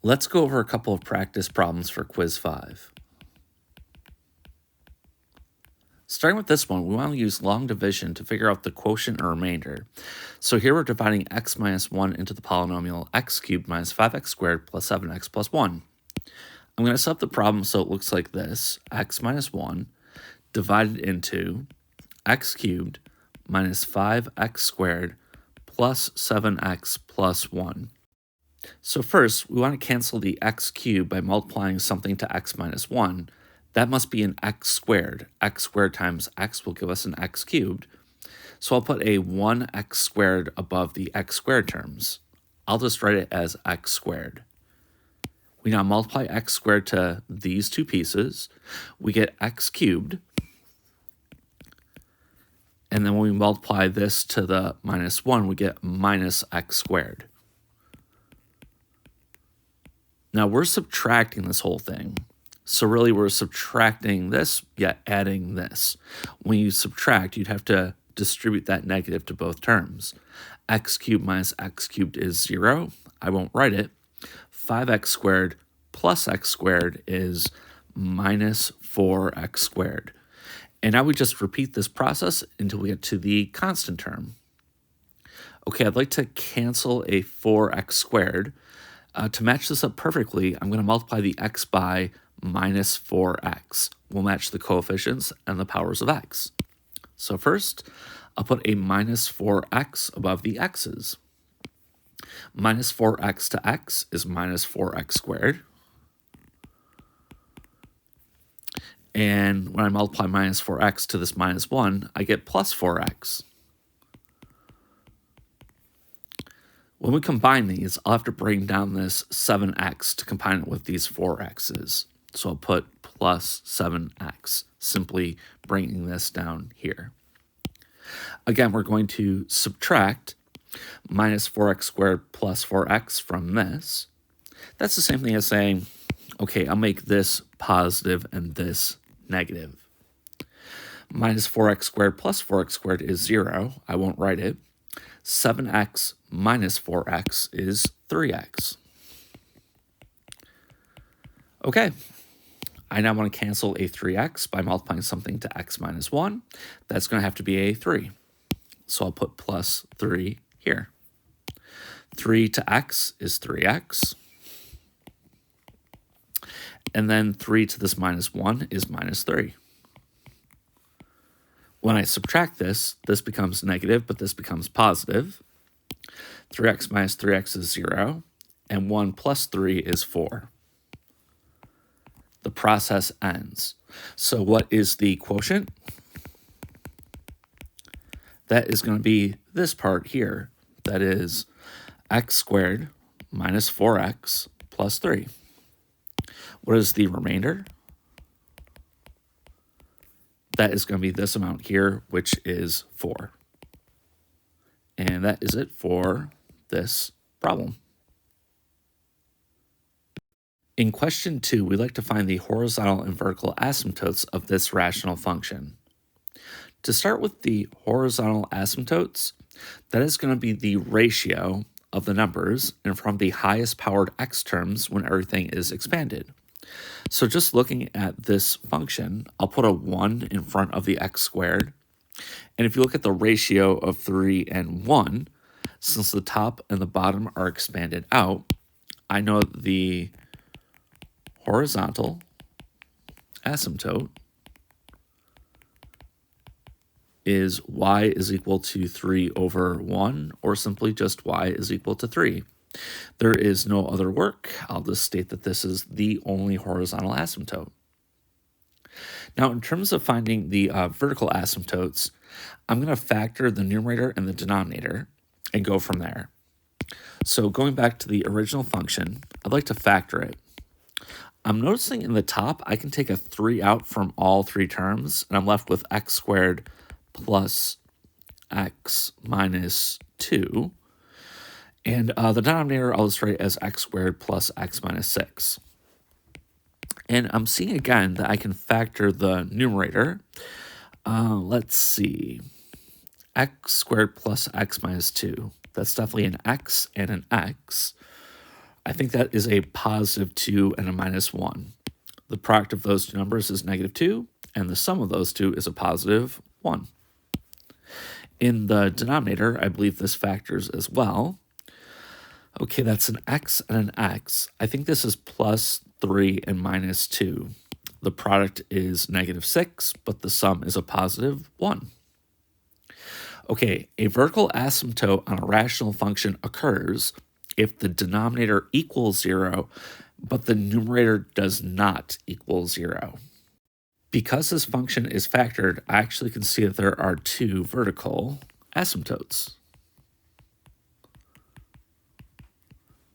Let's go over a couple of practice problems for quiz 5. Starting with this one, we want to use long division to figure out the quotient or remainder. So here we're dividing x minus 1 into the polynomial x cubed minus 5x squared plus 7x plus 1. I'm going to set up the problem so it looks like this: x minus 1 divided into x cubed minus 5x squared plus 7x plus 1. So first, we want to cancel the x cubed by multiplying something to x minus 1. That must be an x squared. X squared times x will give us an x cubed. So I'll put a 1x squared above the x squared terms. I'll just write it as x squared. We now multiply x squared to these two pieces. We get x cubed. And then when we multiply this to the minus 1, we get minus x squared. Now we're subtracting this whole thing. So really we're subtracting this, yet adding this. When you subtract, you'd have to distribute that negative to both terms. X cubed minus x cubed is 0. I won't write it. 5x squared plus x squared is minus 4x squared. And now we just repeat this process until we get to the constant term. Okay, I'd like to cancel a 4x squared. To match this up perfectly, I'm going to multiply the x by minus 4x. We'll match the coefficients and the powers of x. So first, I'll put a minus 4x above the x's. Minus 4x to x is minus 4x squared. And when I multiply minus 4x to this minus 1, I get plus 4x. When we combine these, I'll have to bring down this 7x to combine it with these 4x's. So I'll put plus 7x, simply bringing this down here. Again, we're going to subtract minus 4x squared plus 4x from this. That's the same thing as saying, okay, I'll make this positive and this negative. Minus 4x squared plus 4x squared is 0. I won't write it. 7x minus 4x is 3x. Okay, I now want to cancel a 3x by multiplying something to x minus 1. That's going to have to be a 3. So I'll put plus 3 here. 3 to x is 3x. And then 3 to this minus 1 is minus 3. When I subtract this, this becomes negative, but this becomes positive. 3x minus 3x is 0, and 1 plus 3 is 4. The process ends. So what is the quotient? That is going to be this part here. That is x squared minus 4x plus 3. What is the remainder? That is going to be this amount here, which is 4. And that is it for this problem. In question 2, we'd like to find the horizontal and vertical asymptotes of this rational function. To start with the horizontal asymptotes, that is going to be the ratio of the numbers and from the highest powered x terms when everything is expanded. So just looking at this function, I'll put a 1 in front of the x squared. And if you look at the ratio of 3 and 1, since the top and the bottom are expanded out, I know the horizontal asymptote is y is equal to 3 over 1, or simply just y is equal to 3. There is no other work. I'll just state that this is the only horizontal asymptote. Now, in terms of finding the vertical asymptotes, I'm going to factor the numerator and the denominator and go from there. So going back to the original function, I'd like to factor it. I'm noticing in the top, I can take a 3 out from all 3 terms, and I'm left with x squared plus x minus 2. And the denominator I'll just write as x squared plus x minus 6. And I'm seeing again that I can factor the numerator. Let's see. X squared plus x minus 2. That's definitely an x and an x. I think that is a positive 2 and a minus 1. The product of those two numbers is negative 2, and the sum of those two is a positive 1. In the denominator, I believe this factors as well. Okay, that's an x and an x. I think this is plus 3 and minus 2. The product is negative 6, but the sum is a positive 1. Okay, a vertical asymptote on a rational function occurs if the denominator equals 0, but the numerator does not equal 0. Because this function is factored, I actually can see that there are two vertical asymptotes.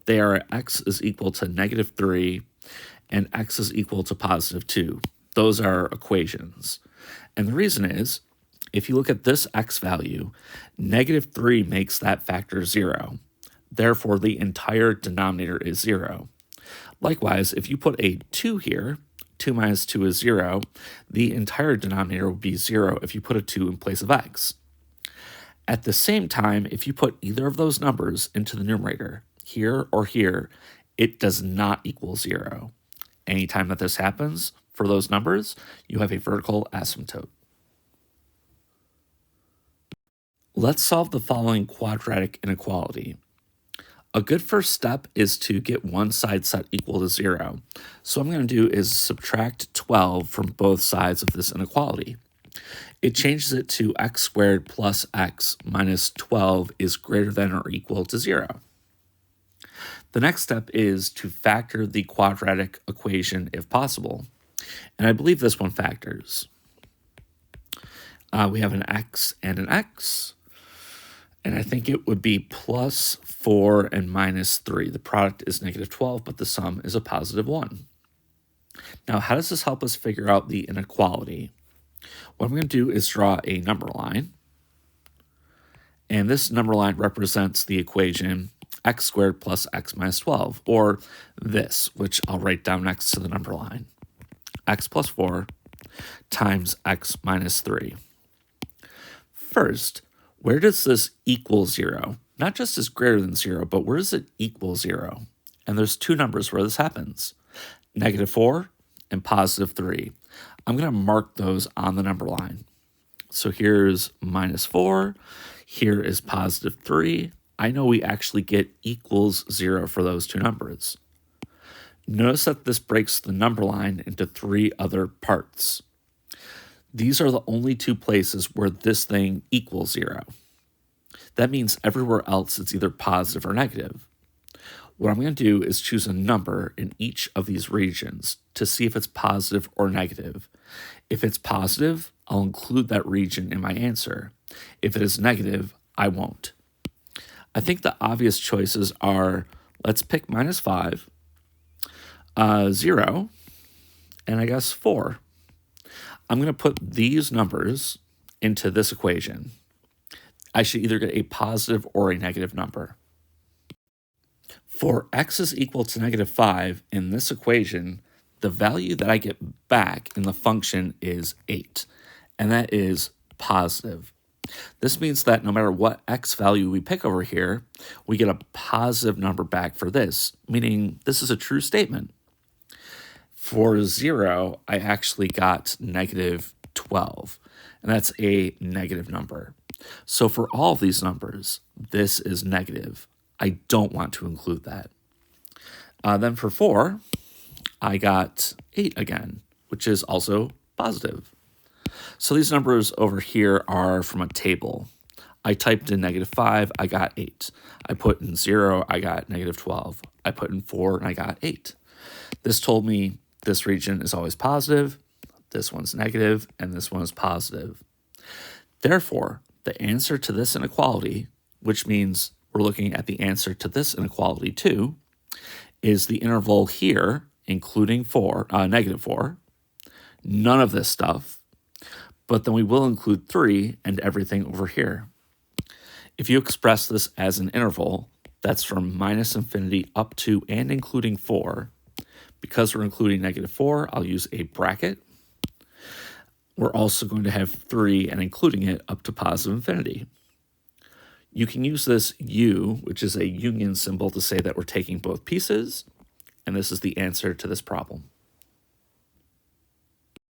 They are x is equal to negative 3 and x is equal to positive 2. Those are equations. And the reason is, if you look at this x value, negative 3 makes that factor 0. Therefore, the entire denominator is 0. Likewise, if you put a 2 here, 2 minus 2 is 0, the entire denominator will be 0 if you put a 2 in place of x. At the same time, if you put either of those numbers into the numerator, here or here, it does not equal 0. Anytime that this happens for those numbers, you have a vertical asymptote. Let's solve the following quadratic inequality. A good first step is to get one side set equal to 0. So what I'm going to do is subtract 12 from both sides of this inequality. It changes it to x squared plus x minus 12 is greater than or equal to 0. The next step is to factor the quadratic equation if possible. And I believe this one factors. We have an x and an x. And I think it would be plus 4 and minus 3. The product is negative 12, but the sum is a positive 1. Now, how does this help us figure out the inequality? What I'm going to do is draw a number line. And this number line represents the equation x squared plus x minus 12, or this, which I'll write down next to the number line. X plus 4 times x minus 3. First, where does this equal 0? Not just is greater than 0, but where does it equal 0? And there's two numbers where this happens, negative 4 and positive 3. I'm going to mark those on the number line. So here's minus 4, here is positive 3. I know we actually get equals 0 for those two numbers. Notice that this breaks the number line into three other parts. These are the only two places where this thing equals 0. That means everywhere else it's either positive or negative. What I'm going to do is choose a number in each of these regions to see if it's positive or negative. If it's positive, I'll include that region in my answer. If it is negative, I won't. I think the obvious choices are, let's pick minus 5, 0, and I guess 4. I'm going to put these numbers into this equation. I should either get a positive or a negative number. For x is equal to negative 5 in this equation, the value that I get back in the function is 8, and that is positive. This means that no matter what x value we pick over here, we get a positive number back for this, meaning this is a true statement. For 0, I actually got negative 12, and that's a negative number. So for all of these numbers, this is negative. I don't want to include that. Then for 4, I got 8 again, which is also positive. So these numbers over here are from a table. I typed in negative 5, I got 8. I put in 0, I got negative 12. I put in 4, and I got 8. This told me this region is always positive, this one's negative, and this one is positive. Therefore, the answer to this inequality, which means we're looking at the answer to this inequality too, is the interval here, including negative 4, none of this stuff, but then we will include 3 and everything over here. If you express this as an interval, that's from minus infinity up to and including 4. Because we're including negative 4, I'll use a bracket. We're also going to have 3 and including it up to positive infinity. You can use this U, which is a union symbol, to say that we're taking both pieces, and this is the answer to this problem.